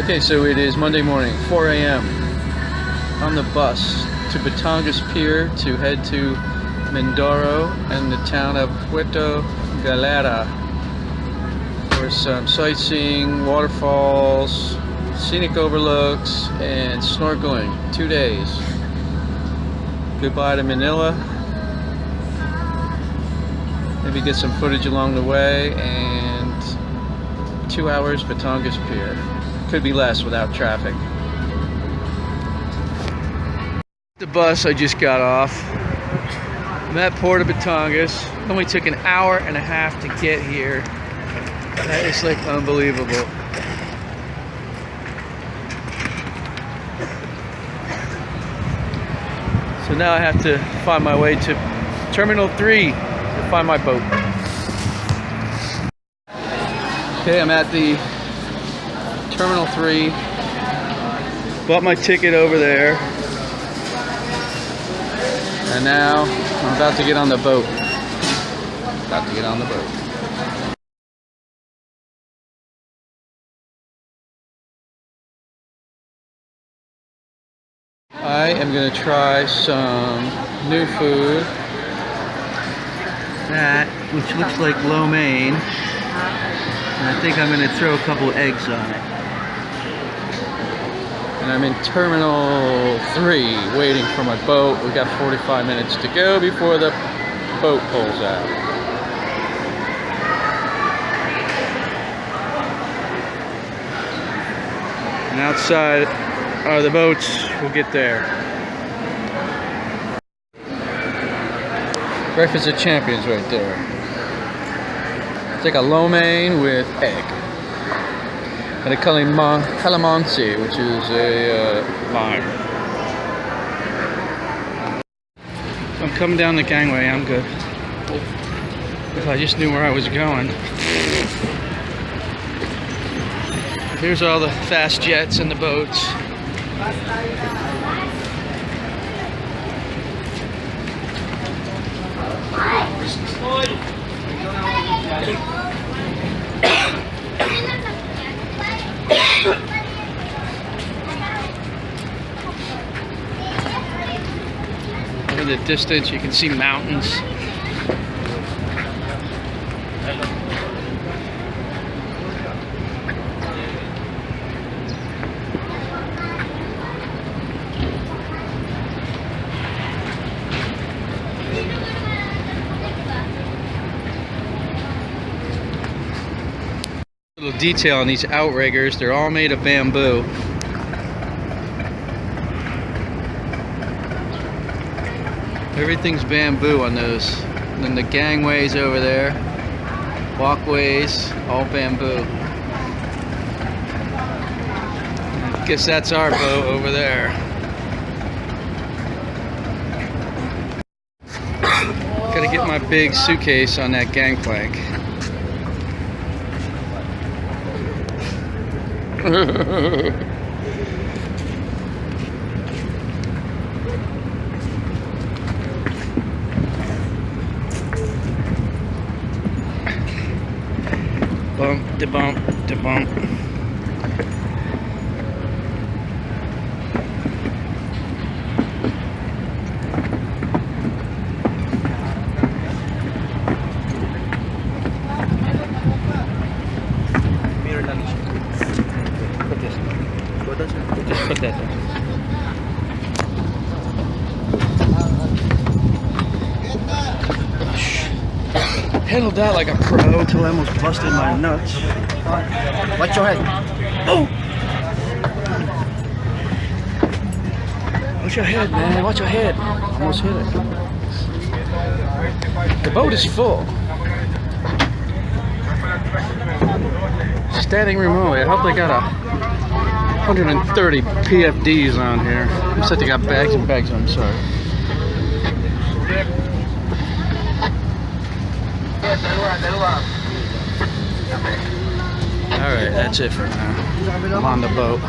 Okay, so it is Monday morning, 4 a.m. on the bus to Batangas Pier to head to Mindoro and the town of Puerto Galera for some sightseeing, waterfalls, scenic overlooks, and snorkeling. 2 days. Goodbye to Manila. Maybe get some footage along the way, and 2 hours Batangas Pier. Could be less without traffic. The bus I just got off. I'm at Puerto Batangas. It only took an hour and a half to get here. That is like unbelievable. So now I have to find my way to Terminal 3 to find my boat. Okay, I'm at the Terminal 3. Bought my ticket over there. And now I'm about to get on the boat. I am going to try some new food. That, which looks like lo mein. And I think I'm going to throw a couple eggs on it. And I'm in Terminal 3 waiting for my boat. We've got 45 minutes to go before the boat pulls out. And outside are the boats. We'll get there. Breakfast of Champions right there. It's like a lo mein with egg. And a calamansi, which is a lime. I'm coming down the gangway, I'm good. If I just knew where I was going. Here's all the fast jets and the boats. In the distance you can see mountains. Little detail on these outriggers, they're all made of bamboo. Everything's bamboo on those. And then the gangways over there, walkways, all bamboo. I guess that's our boat over there. Gotta get my big suitcase on that gangplank. Bump, da bump, da bump. Just put that there. Handled that like a pro until I almost busted my nuts. Watch your head. Oh! Watch your head, man. Watch your head. Almost hit it. The boat is full. Standing room only. I hope they got 130 PFDs on here. Looks like they got bags and bags. I'm sorry. Alright, that's it for now. I'm on the boat.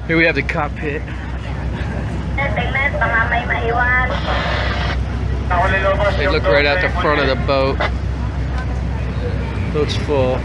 Here we have the cockpit. They look right out the front of the boat. Boat's full.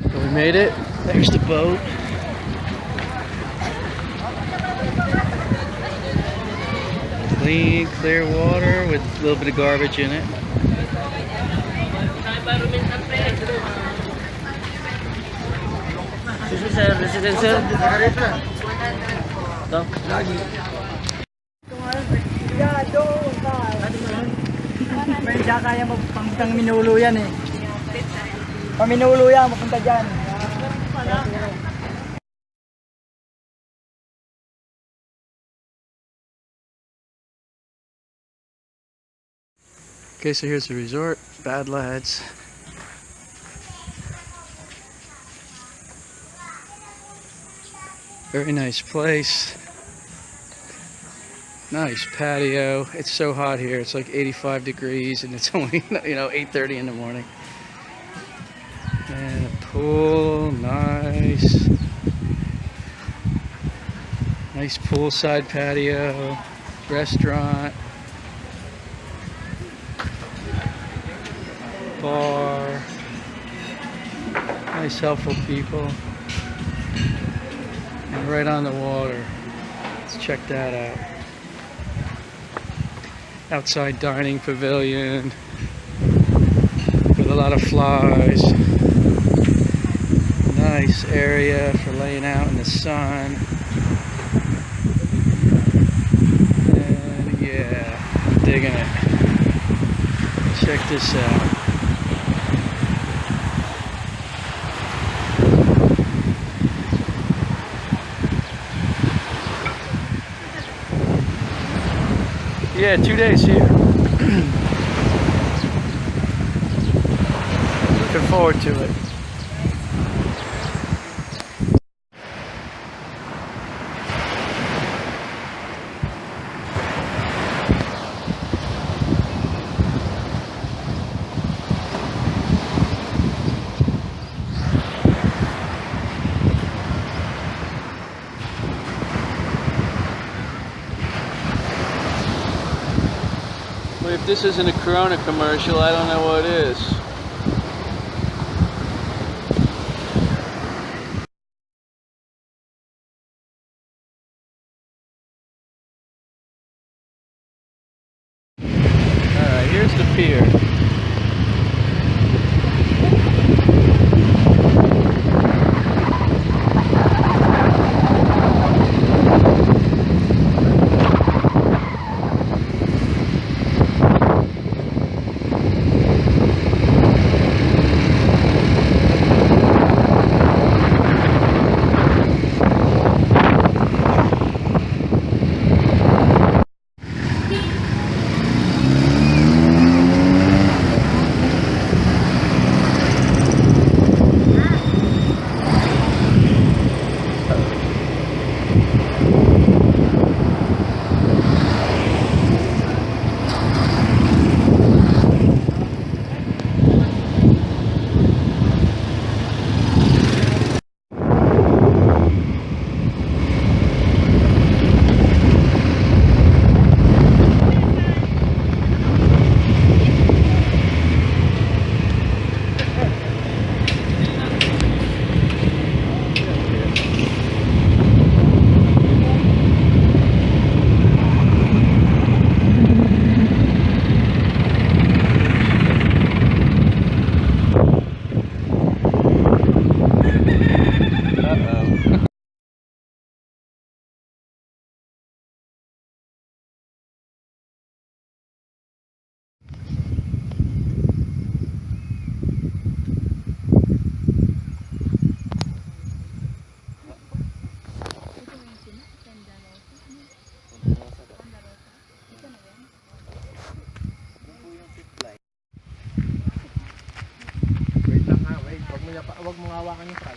We made it. There's the boat. Clean, clear water with a little bit of garbage in it. May kaya magpapuntang Minulo yan eh. Paminulo yan, mapunta dyan. Okay, so here's the resort, Bad Lads. Very nice place. Nice patio. It's so hot here. It's like 85 degrees and it's only, 8:30 in the morning. And a pool, nice. Nice poolside patio, restaurant, bar. Nice, helpful people. And right on the water. Let's check that out. Outside dining pavilion with a lot of flies. Nice area for laying out in the sun. And yeah, I'm digging it. Check this out. Yeah, 2 days here. Looking forward to it. If this isn't a Corona commercial, I don't know what is. Alright, here's the pier. huwag mong hawakan yung frog.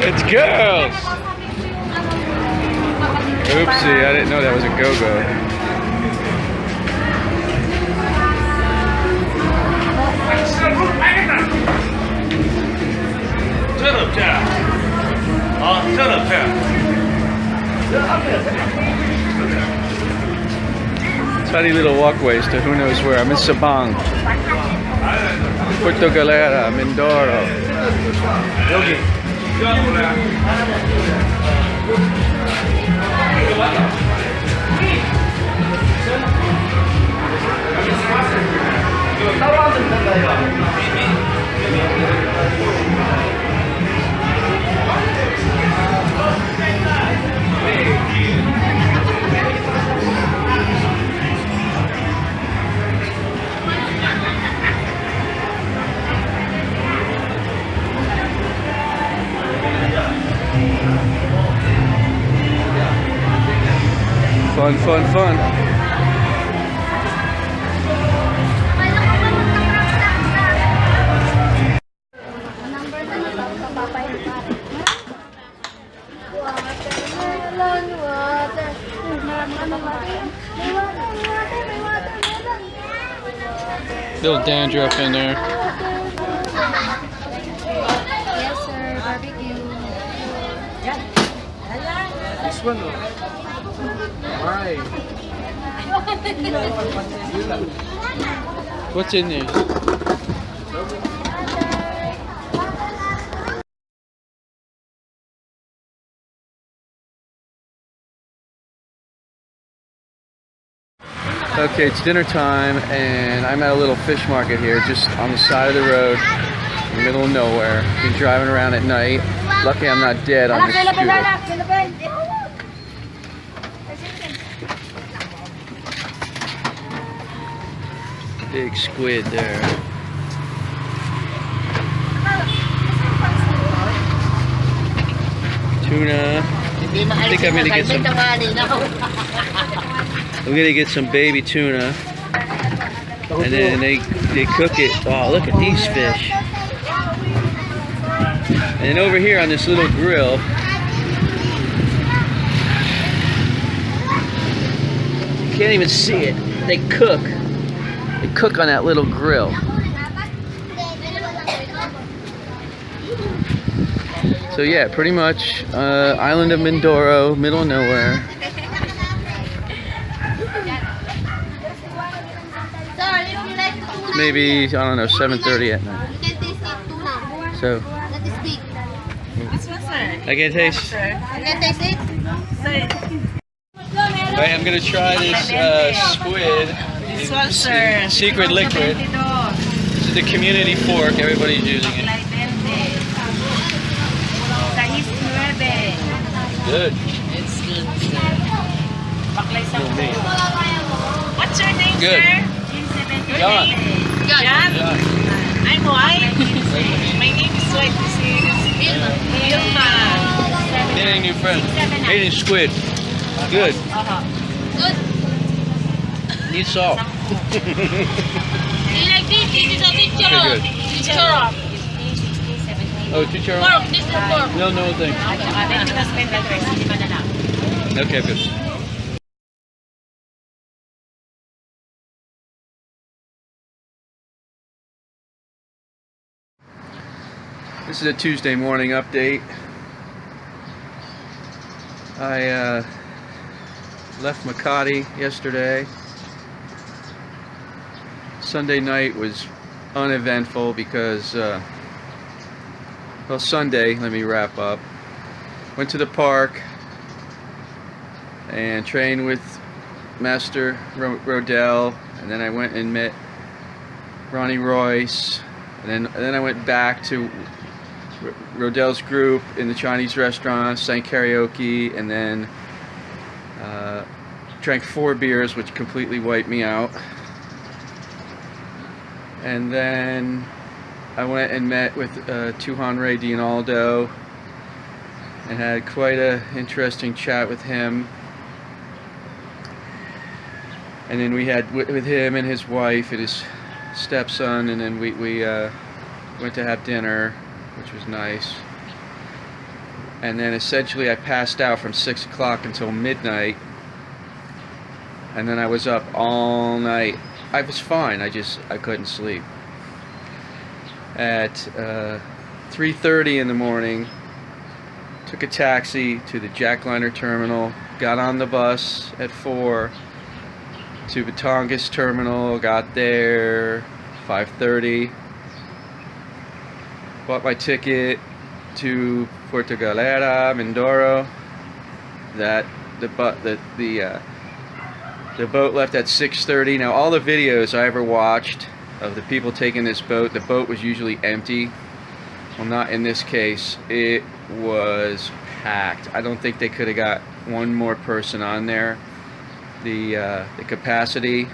It's girls! Oopsie, I didn't know that was a go-go. 这冷片。 Tiny little walkways to who knows where. I'm in Sabang, Puerto Galera, Mindoro. Fun, fun, fun. Little dandruff in there. Yes, sir. Barbecue. This one, oh. Why? What's in there? Okay, it's dinner time and I'm at a little fish market here just on the side of the road in the middle of nowhere. Been driving around at night. Lucky I'm not dead on this scooter. Big squid there. Tuna. I think I'm gonna get some baby tuna. And then they cook it. Oh, look at these fish. And then over here on this little grill, you can't even see it. They cook. They cook on that little grill. So yeah, pretty much island of Mindoro, middle of nowhere. It's maybe, I don't know, 7:30 at night. So I can taste. Alright, I'm gonna try this squid. This one, sir. Secret liquid. This is the community fork. Everybody's using it. Good. It's good. What's your name, Good. sir? John. John? John. I'm white. My name is white. This is Vilma. Meeting new friends. Eating squid. Good. Good. Need salt. You like this? This is a teacher. Okay, good. Teacher. Oh, chicharon? Pork. This is pork. No, no, thanks. Okay, good. This is a Tuesday morning update. I left Makati yesterday. Sunday night was uneventful because, well, Sunday, let me wrap up. Went to the park and trained with Master Rodell, and then I went and met Ronnie Royce, and then I went back to Rodell's group in the Chinese restaurant, sang karaoke, and then drank 4 beers, which completely wiped me out. And then I went and met with Tuhanray Dianaldo and had quite an interesting chat with him. And then we had with him and his wife and his stepson, and then we went to have dinner, which was nice. And then essentially I passed out from 6 o'clock until midnight, and then I was up all night. I was fine, I couldn't sleep. At 3:30 in the morning, took a taxi to the Jackliner terminal, got on the bus at 4 to Batangas terminal, got there 5:30, bought my ticket to Puerto Galera, Mindoro. The boat left at 6:30. Now, all the videos I ever watched of the people taking this boat, the boat was usually empty. Well, not in this case. It was packed. I don't think they could have got one more person on there. The capacity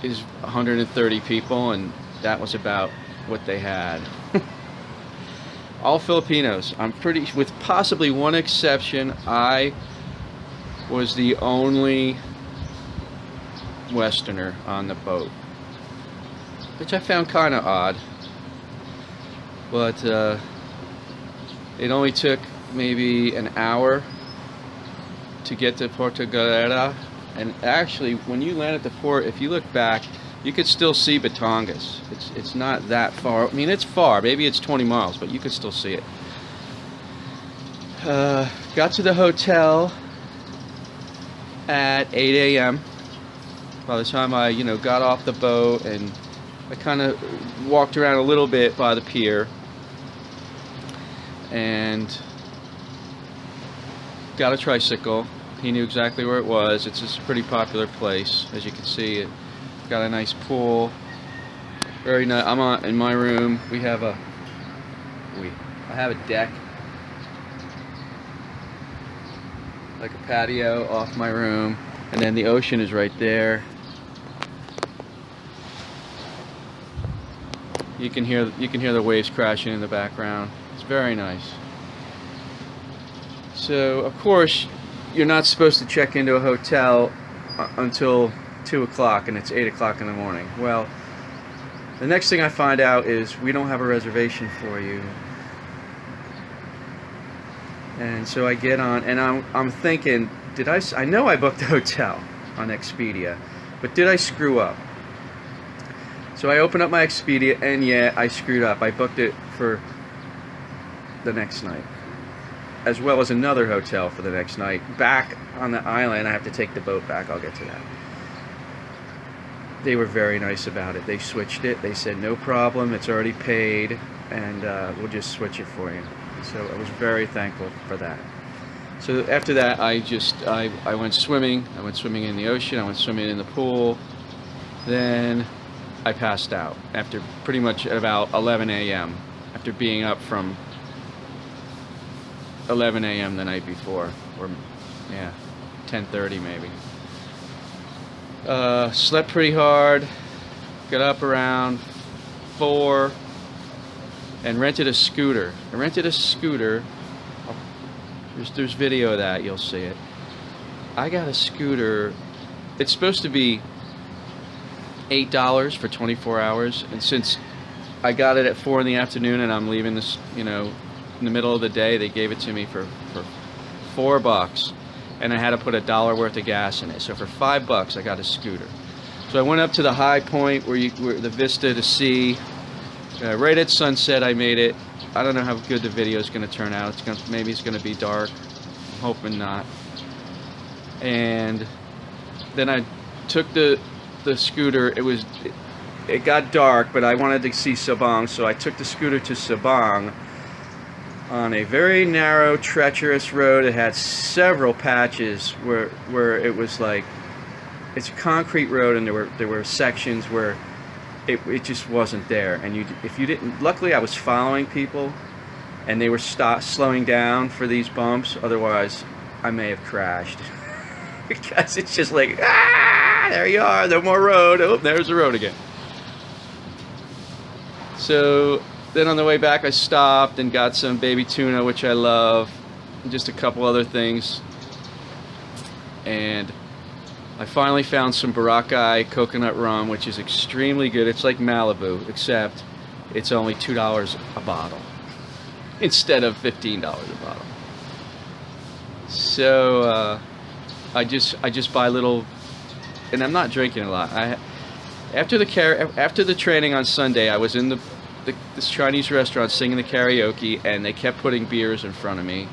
is 130 people, and that was about what they had. All Filipinos. I'm pretty, with possibly one exception, I was the only Westerner on the boat, which I found kind of odd. But it only took maybe an hour to get to Puerto Galera, and actually, when you land at the port, if you look back, you could still see Batangas. It's not that far. I mean, it's far. Maybe it's 20 miles, but you could still see it. Got to the hotel at 8 a.m. By the time I, got off the boat, and I kind of walked around a little bit by the pier and got a tricycle. He knew exactly where it was. It's just a pretty popular place, as you can see. It got a nice pool. Very nice. I'm in my room. I have a deck, like a patio off my room, and then the ocean is right there. You can hear the waves crashing in the background. It's very nice. So, of course, you're not supposed to check into a hotel until 2 o'clock, and it's 8 o'clock in the morning. Well, the next thing I find out is we don't have a reservation for you. And so I get on, and I'm thinking, I know I booked the hotel on Expedia, but did I screw up? So I open up my Expedia, and yeah, I screwed up. I booked it for the next night, as well as another hotel for the next night. Back on the island, I have to take the boat back. I'll get to that. They were very nice about it. They switched it. They said, no problem, it's already paid, and we'll just switch it for you. So I was very thankful for that. So after that, I went swimming. I went swimming in the ocean. I went swimming in the pool. Then I passed out after pretty much at about 11 a.m. after being up from 11 a.m. the night before, or yeah, 10:30 maybe. Slept pretty hard. Got up around 4 and rented a scooter. I rented a scooter. There's video of that. You'll see it. I got a scooter. It's supposed to be $8 for 24 hours, and since I got it at 4 in the afternoon and I'm leaving this, you know, in the middle of the day, they gave it to me for $4, and I had to put $1 worth of gas in it. So for $5 I got a scooter. So I went up to the high point where the vista to see. Right at sunset I made it. I don't know how good the video is going to turn out. Maybe it's going to be dark. I'm hoping not. And then I took the scooter. It got dark, but I wanted to see Sabang, so I took the scooter to Sabang on a very narrow, treacherous road. It had several patches where it was like, it's a concrete road, and there were sections where it just wasn't there. And if you didn't, luckily I was following people, and they were slowing down for these bumps. Otherwise, I may have crashed. Because it's just like, there you are, no more road. Oh, there's the road again. So then on the way back I stopped and got some baby tuna, which I love, and just a couple other things. And I finally found some Boracay coconut rum, which is extremely good. It's like Malibu, except it's only $2 a bottle instead of $15 a bottle. So I just buy little, and I'm not drinking a lot. After the training on Sunday, I was in this Chinese restaurant singing the karaoke, and they kept putting beers in front of me,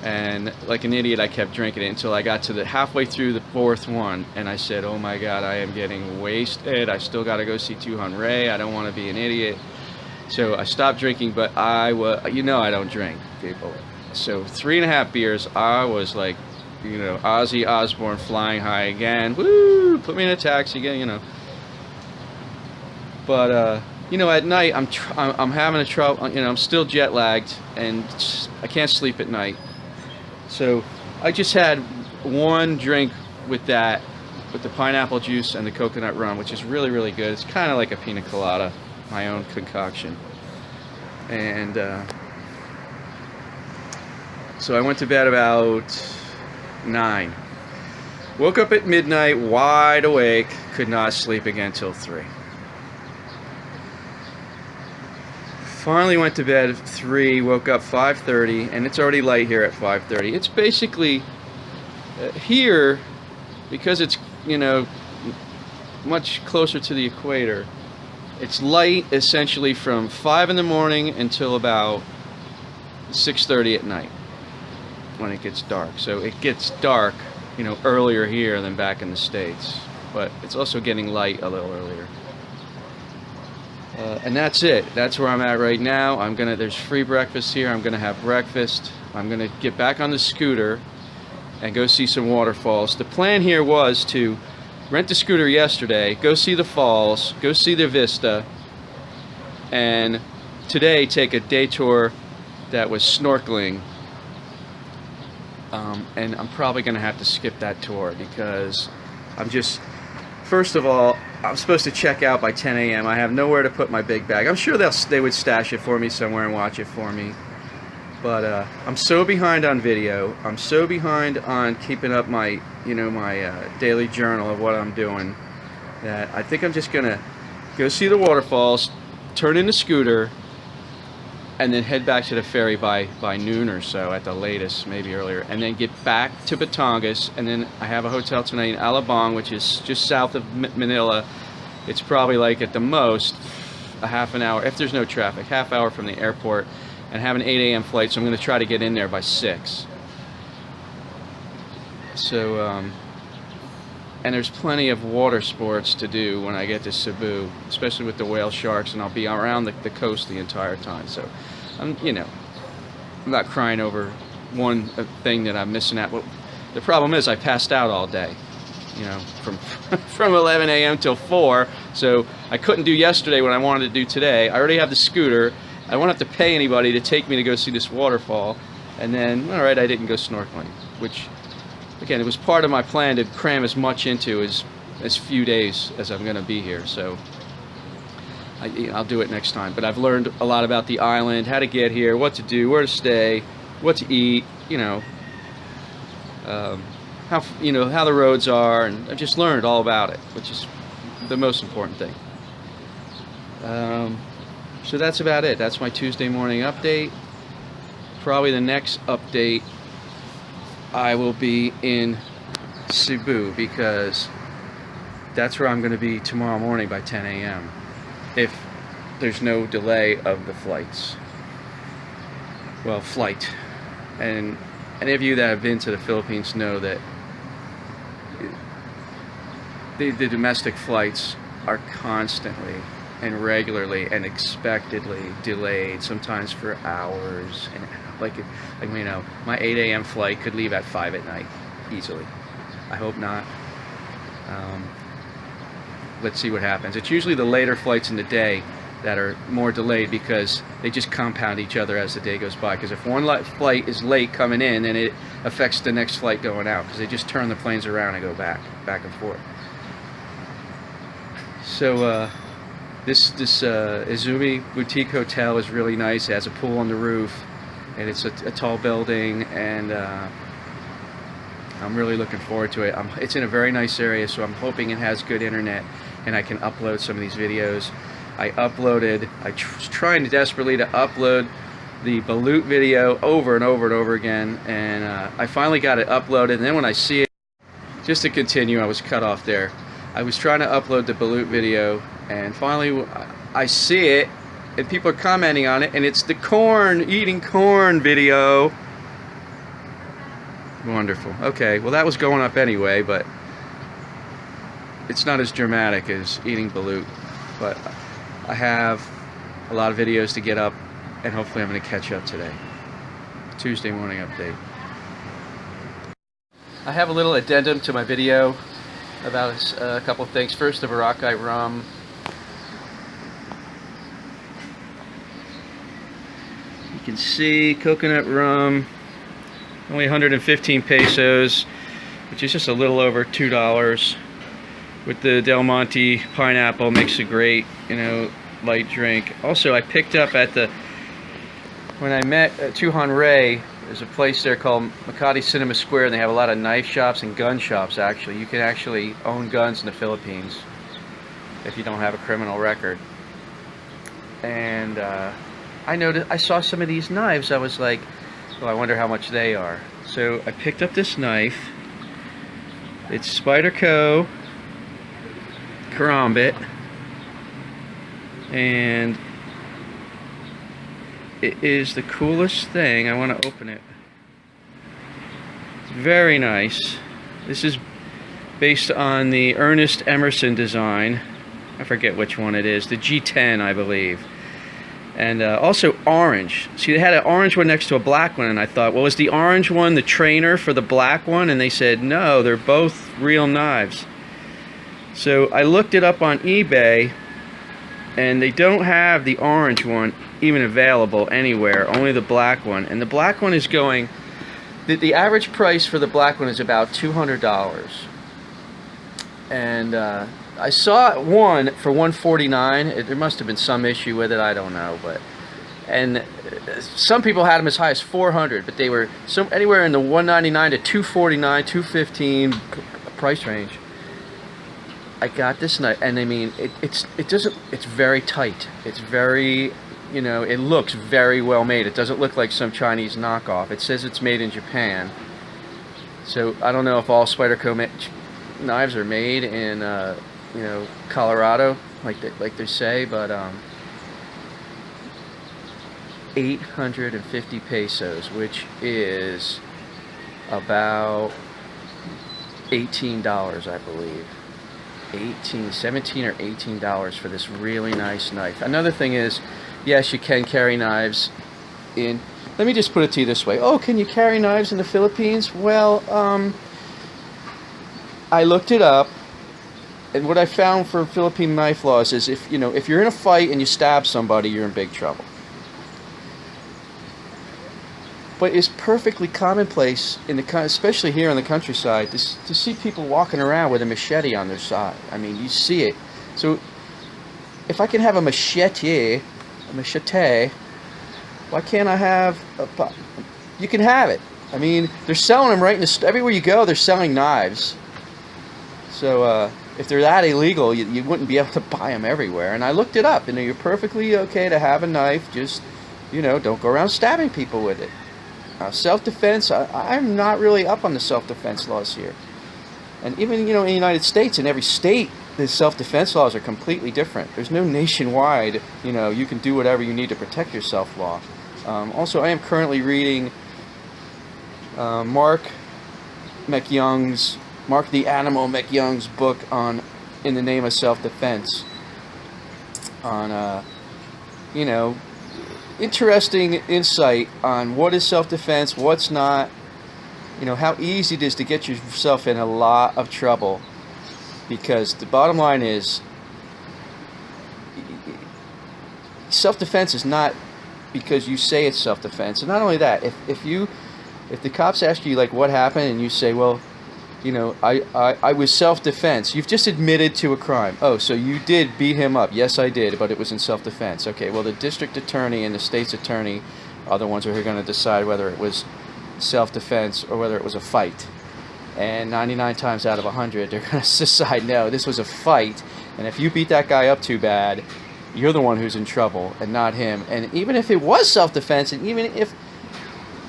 and like an idiot I kept drinking it until I got to halfway through the 4th one, and I said, oh my god, I am getting wasted. I still got to go see Tu-Han Ray. I don't want to be an idiot. So I stopped drinking, but I don't drink, people. So 3.5 beers, I was like, you know, Ozzy Osbourne flying high again. Woo! Put me in a taxi again, you know. But you know, at night I'm having a trouble. You know, I'm still jet lagged, and I can't sleep at night. So I just had one drink with the pineapple juice and the coconut rum, which is really, really good. It's kind of like a pina colada, my own concoction. And so I went to bed about 9. Woke up at midnight, wide awake, could not sleep again till 3. Finally went to bed at 3, woke up 5:30, and it's already light here at 5:30. It's basically here, because it's, you know, much closer to the equator, it's light essentially from 5 in the morning until about 6:30 at night when it gets dark. So it gets dark, you know, earlier here than back in the States, but it's also getting light a little earlier. And that's it. That's where I'm at right now. There's free breakfast here. I'm gonna have breakfast. I'm gonna get back on the scooter and go see some waterfalls. The plan here was to rent the scooter yesterday, go see the falls, go see the vista, and today take a day tour that was snorkeling. And I'm probably gonna have to skip that tour because first of all, I'm supposed to check out by 10 a.m. I have nowhere to put my big bag. I'm sure they would stash it for me somewhere and watch it for me. But I'm so behind on video. I'm so behind on keeping up my daily journal of what I'm doing that I think I'm just gonna go see the waterfalls, turn in the scooter, and then head back to the ferry by noon or so at the latest, maybe earlier, and then get back to Batangas. And then I have a hotel tonight in Alabang, which is just south of Manila. It's probably like at the most a half an hour, if there's no traffic, half hour from the airport, and have an 8 a.m. flight, so I'm going to try to get in there by 6. So, and there's plenty of water sports to do when I get to Cebu, especially with the whale sharks, and I'll be around the coast the entire time. So, I'm not crying over one thing that I'm missing out. But the problem is I passed out all day, you know, from 11 a.m. till 4. So I couldn't do yesterday what I wanted to do today. I already have the scooter. I won't have to pay anybody to take me to go see this waterfall. And then, all right, I didn't go snorkeling, which, again, it was part of my plan to cram as much into as few days as I'm going to be here. So I'll do it next time. But I've learned a lot about the island, how to get here, what to do, where to stay, what to eat, how the roads are, and I've just learned all about it, which is the most important thing. So that's about it. That's my Tuesday morning update. Probably the next update, I will be in Cebu, because that's where I'm going to be tomorrow morning by 10 a.m. if there's no delay of the flights. Well, flight. And any of you that have been to the Philippines know that the domestic flights are constantly and regularly and expectedly delayed, sometimes for hours. And like you know, my 8 a.m. flight could leave at 5 at night easily. I hope not. Let's see what happens. It's usually the later flights in the day that are more delayed, because they just compound each other as the day goes by. Because if one flight is late coming in, then it affects the next flight going out, because they just turn the planes around and go back and forth. So this Izumi Boutique Hotel is really nice. It has a pool on the roof, and it's a tall building, and I'm really looking forward to it. It's in a very nice area, so I'm hoping it has good internet and I can upload some of these videos. I was trying desperately to upload the balut video over and over and over again, and I finally got it uploaded. And then when I see it, just to continue, I was cut off there. I was trying to upload the balut video, and finally I see it, and people are commenting on it, and it's the eating corn video. Wonderful. Okay, well, that was going up anyway, but it's not as dramatic as eating balut. But I have a lot of videos to get up, and hopefully I'm going to catch up today. Tuesday morning update. I have a little addendum to my video about a couple things. First, the Boracay rum. You can see coconut rum, only 115 pesos, which is just a little over $2. With the Del Monte pineapple, makes a great, you know, light drink. Also, I picked up when I met Tuhan Ray, there's a place there called Makati Cinema Square, and they have a lot of knife shops and gun shops. Actually, you can actually own guns in the Philippines if you don't have a criminal record. And I saw some of these knives. I was like, well, I wonder how much they are. So I picked up this knife. It's Spyderco Karambit, and it is the coolest thing. I want to open it. It's very nice. This is based on the Ernest Emerson design. I forget which one it is. The G10, I believe. And also orange. See, they had an orange one next to a black one, and I thought, well, is the orange one the trainer for the black one? And they said, no, they're both real knives. So I looked it up on eBay, and they don't have the orange one even available anywhere, only the black one. And the black one is going, the average price for the black one is about $200. And I saw one for $149. There must have been some issue with it, I don't know. And some people had them as high as $400, but they were anywhere in the $199 to $249, $215 price range. I got this knife, and I mean, it's very tight. It's very, you know, it looks very well made. It doesn't look like some Chinese knockoff. It says it's made in Japan. So I don't know if all Spyderco knives are made in, you know, Colorado, like they say, but 850 pesos, which is about $18, I believe. $17 or $18 for this really nice knife. Another thing is, yes, you can carry knives in. Let me just put it to you this way. Oh, can you carry knives in the Philippines? Well, I looked it up, and what I found for Philippine knife laws is if you're in a fight and you stab somebody, you're in big trouble. But it's perfectly commonplace especially here in the countryside, to see people walking around with a machete on their side. I mean, you see it. So if I can have a machete, why can't I have you can have it. I mean, they're selling them right in everywhere you go. They're selling knives. So if they're that illegal, you wouldn't be able to buy them everywhere. And I looked it up, and you're perfectly okay to have a knife, just, you know, don't go around stabbing people with it. Self-defense, I'm not really up on the self-defense laws here. And even, you know, in the United States, in every state, the self-defense laws are completely different. There's no nationwide, you know, you can do whatever you need to protect yourself law. Also, I am currently reading Mark the Animal McYoung's book on In the Name of Self-Defense. On, you know, interesting insight on what is self-defense, what's not, you know, how easy it is to get yourself in a lot of trouble. Because the bottom line is, self-defense is not because you say it's self-defense. And not only that, if the cops ask you, like, what happened, and you say, well, you know, I was self-defense, you've just admitted to a crime. Oh, so you did beat him up. Yes, I did, but it was in self-defense. Okay, well, the district attorney and the state's attorney are the ones who are going to decide whether it was self-defense or whether it was a fight. And 99 times out of 100, they're going to decide, no, this was a fight. And if you beat that guy up too bad, you're the one who's in trouble and not him. And even if it was self-defense, and even if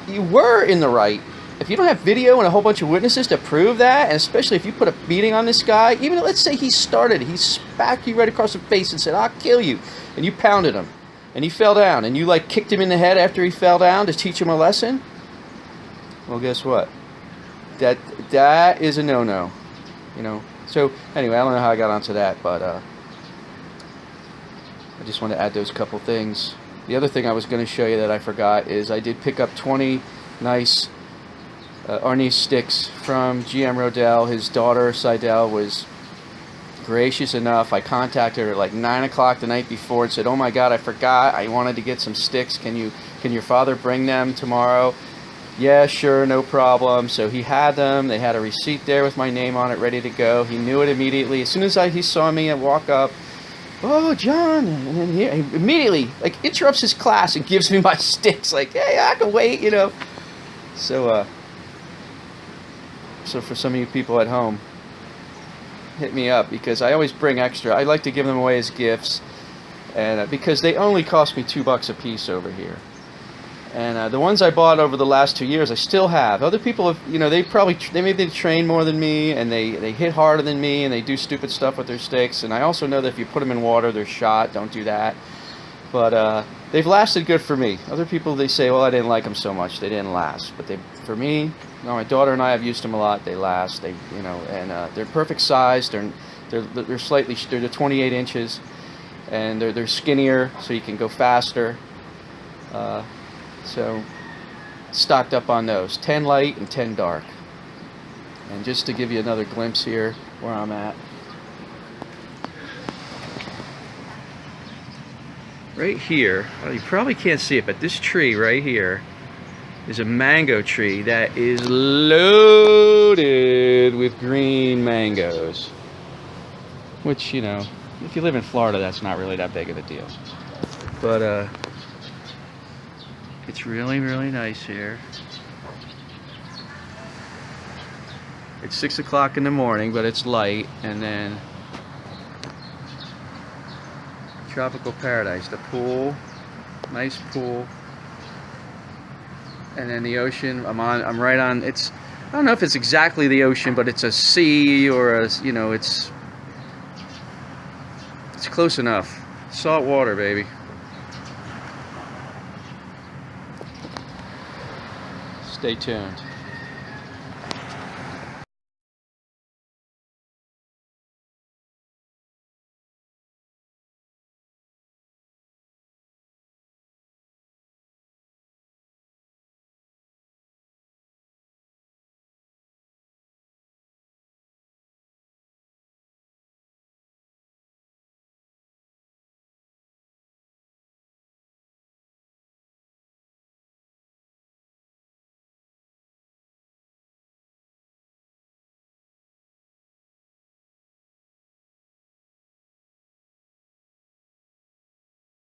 you were in the right, if you don't have video and a whole bunch of witnesses to prove that, and especially if you put a beating on this guy, even let's say he smacked you right across the face and said, I'll kill you, and you pounded him, and he fell down, and you, like, kicked him in the head after he fell down to teach him a lesson, well, guess what? That is a no-no, you know. So anyway, I don't know how I got onto that, but I just want to add those couple things. The other thing I was going to show you that I forgot is I did pick up 20 nice Arnis sticks from GM Rodell. His daughter Seidel was gracious enough. I contacted her at like 9 o'clock the night before and said, oh my God, I forgot, I wanted to get some sticks. Can your father bring them tomorrow? Yeah, sure, no problem. So he had them. They had a receipt there with my name on it, ready to go. He knew it immediately. As soon as he saw me and walk up, oh, John, and then he immediately, like, interrupts his class and gives me my sticks, like, hey, I can wait, you know. So for some of you people at home, hit me up, because I always bring extra. I like to give them away as gifts, and because they only cost me $2 a piece over here. And the ones I bought over the last 2 years, I still have. Other people have, you know, they maybe train more than me, and they hit harder than me, and they do stupid stuff with their sticks. And I also know that if you put them in water, they're shot. Don't do that. But they've lasted good for me. Other people, they say, well, I didn't like them so much. They didn't last. But for me, no, my daughter and I have used them a lot. They last. They, you know, and they're perfect size. They're the 28 inches, and they're skinnier, so you can go faster. So, stocked up on those, 10 light and 10 dark. And just to give you another glimpse here where I'm at. Right here, well, you probably can't see it, but this tree right here is a mango tree that is loaded with green mangoes. Which, you know, if you live in Florida, that's not really that big of a deal. But, it's really, really nice here. It's 6 o'clock in the morning, but it's light. And then Tropical Paradise, the pool, nice pool. And then the ocean. I'm right on. I don't know if it's exactly the ocean, but it's a sea, or a, you know, it's close enough. Salt water, baby. Stay tuned.